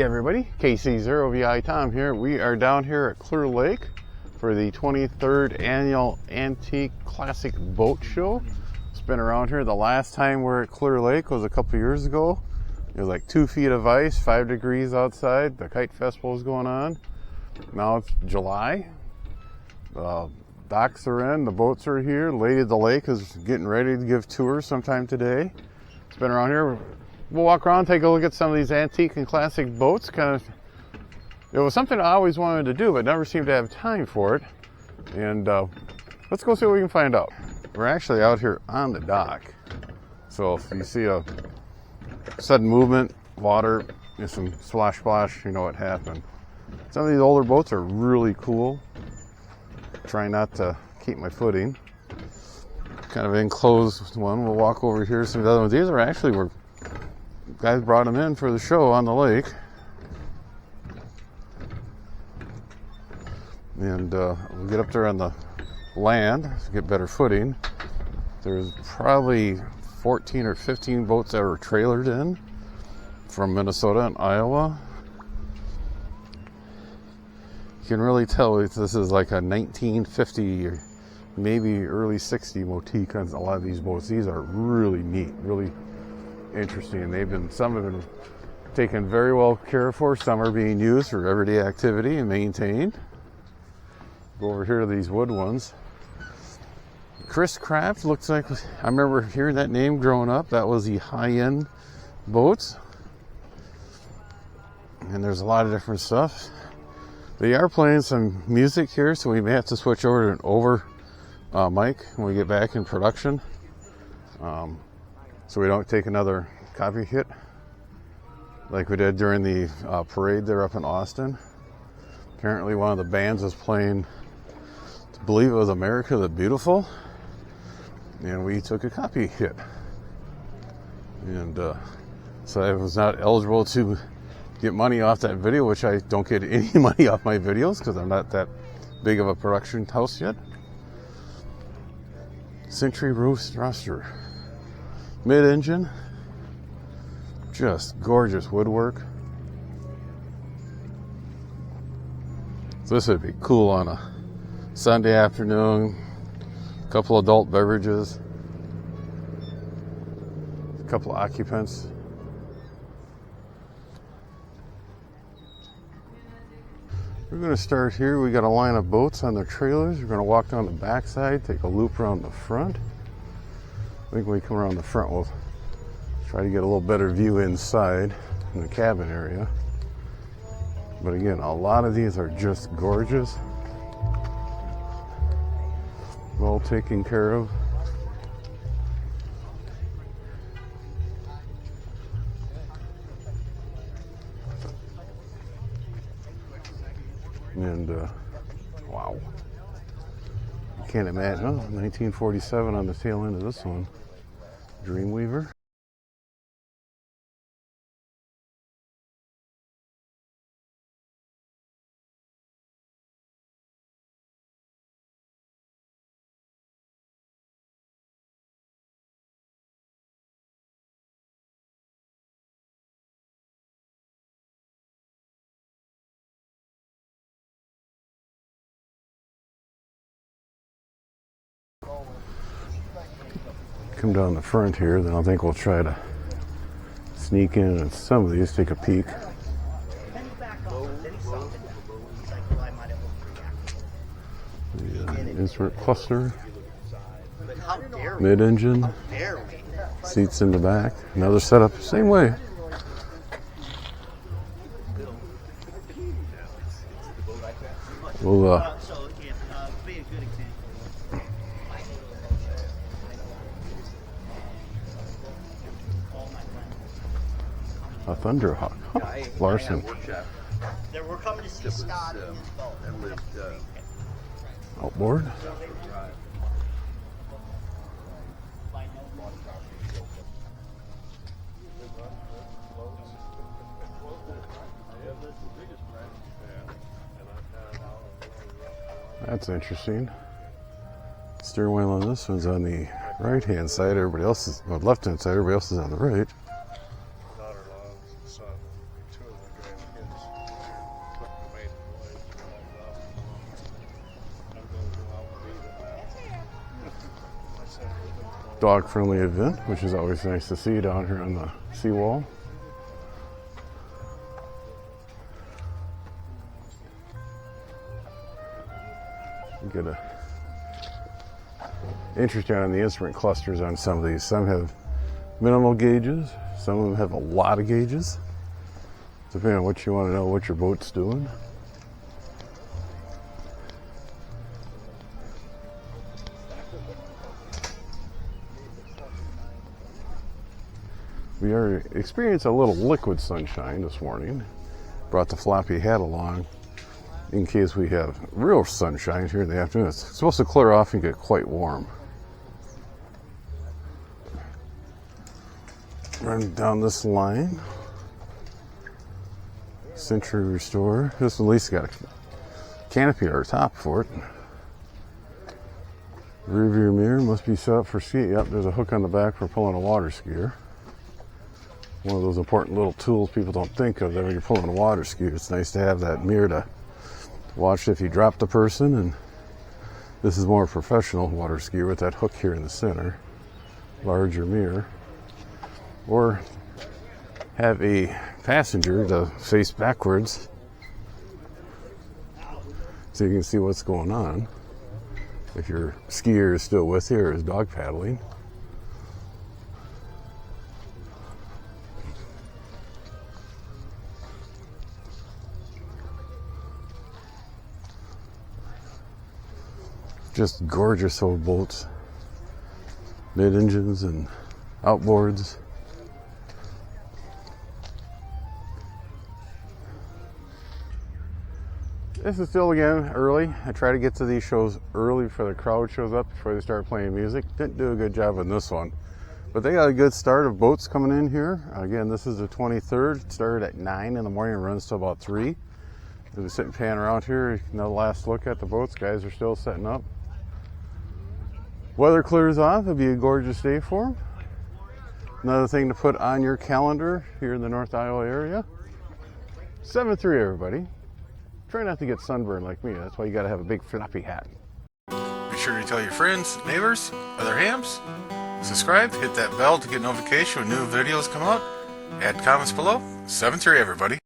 everybody, KC0VI Tom here. We are down here at Clear Lake for the 23rd Annual Antique Classic Boat Show. It's been around here. The last time we were at Clear Lake was a couple years ago. It was like 2 feet of ice, 5 degrees outside. The Kite Festival is going on. Now it's July. The docks are in, the boats are here. Lady of the Lake is getting ready to give tours sometime today. It's been around here. We'll walk around, take a look at some of these antique and classic boats. It was something I always wanted to do, but never seemed to have time for it. And let's go see what we can find out. We're actually out here on the dock. So if you see a sudden movement, water, some splash, you know what happened. Some of these older boats are really cool. Trying not to keep my footing. Kind of enclosed one. We'll walk over here to some of the other ones. These are actually where guys brought them in for the show on the lake. And we'll get up there on the land to get better footing. There's probably 14 or 15 boats that are trailered in from Minnesota and Iowa. You can really tell this is like a 1950 or maybe early 60 motif on a lot of these boats. These are really neat, really interesting. Some have been taken very well care for. Some are being used for everyday activity and maintained. Go over here to these wood ones. Chris Craft looks like, I remember hearing that name growing up. That was the high-end boats. And there's a lot of different stuff. They are playing some music here, so we may have to switch over to an over mic when we get back in production. So we don't take another copy hit like we did during the parade there up in Austin. Apparently one of the bands was playing, I believe it was America the Beautiful, and we took a copy hit. And so I was not eligible to get money off that video, which I don't get any money off my videos because I'm not that big of a production house yet. Century Roaster. Mid-engine. Just gorgeous woodwork. So this would be cool on a Sunday afternoon. A couple adult beverages. A couple of occupants. We're going to start here. We got a line of boats on the trailers. We're going to walk down the backside, take a loop around the front. I think when we come around the front, we'll try to get a little better view inside in the cabin area. But again, a lot of these are just gorgeous. Well taken care of. And wow, I can't imagine. Oh, 1947 on the tail end of this one. Dreamweaver. Come down the front here, then I think we'll try to sneak in and some of these, take a peek. The instrument cluster, mid-engine, seats in the back, another setup, same way. We'll a Thunderhawk. Huh. Larson. We're coming to see Scott and his boat. Outboard. That's interesting. Steering wheel on this one's on the right hand side, everybody else is on the left hand side, everybody else is on the right. Daughter-in-law, son, two of the grandkids. dog-friendly event, which is always nice to see down here on the seawall. Get a interesting on the instrument clusters on some of these. Some have minimal gauges, some of them have a lot of gauges, depending on what you want to know what your boat's doing. We are experiencing a little liquid sunshine this morning. Brought the floppy hat along in case we have real sunshine here in the afternoon. It's supposed to clear off and get quite warm. Run down this line. Century Restore. This at least got a canopy at our top for it. Rear view mirror must be set up for ski. Yep, there's a hook on the back for pulling a water skier. One of those important little tools people don't think of that when you're pulling a water skier. It's nice to have that mirror to watch if you drop the person, and this is more professional water skier with that hook here in the center, larger mirror, or have a passenger to face backwards so you can see what's going on if your skier is still with you or is dog paddling. Just gorgeous old boats, mid-engines and outboards. This is still, again, early. I try to get to these shows early before the crowd shows up, before they start playing music. Didn't do a good job on this one, but they got a good start of boats coming in here. Again, this is the 23rd. It started at 9 in the morning and runs till about 3. As we sit and pan around here, another last look at the boats. Guys are still setting up. Weather clears off, it'll be a gorgeous day for them. Another thing to put on your calendar here in the North Iowa area. 7-3, everybody. Try not to get sunburned like me. That's why you gotta have a big floppy hat. Be sure to tell your friends, neighbors, other hams. Subscribe, hit that bell to get notification when new videos come out. Add comments below. 7-3, everybody.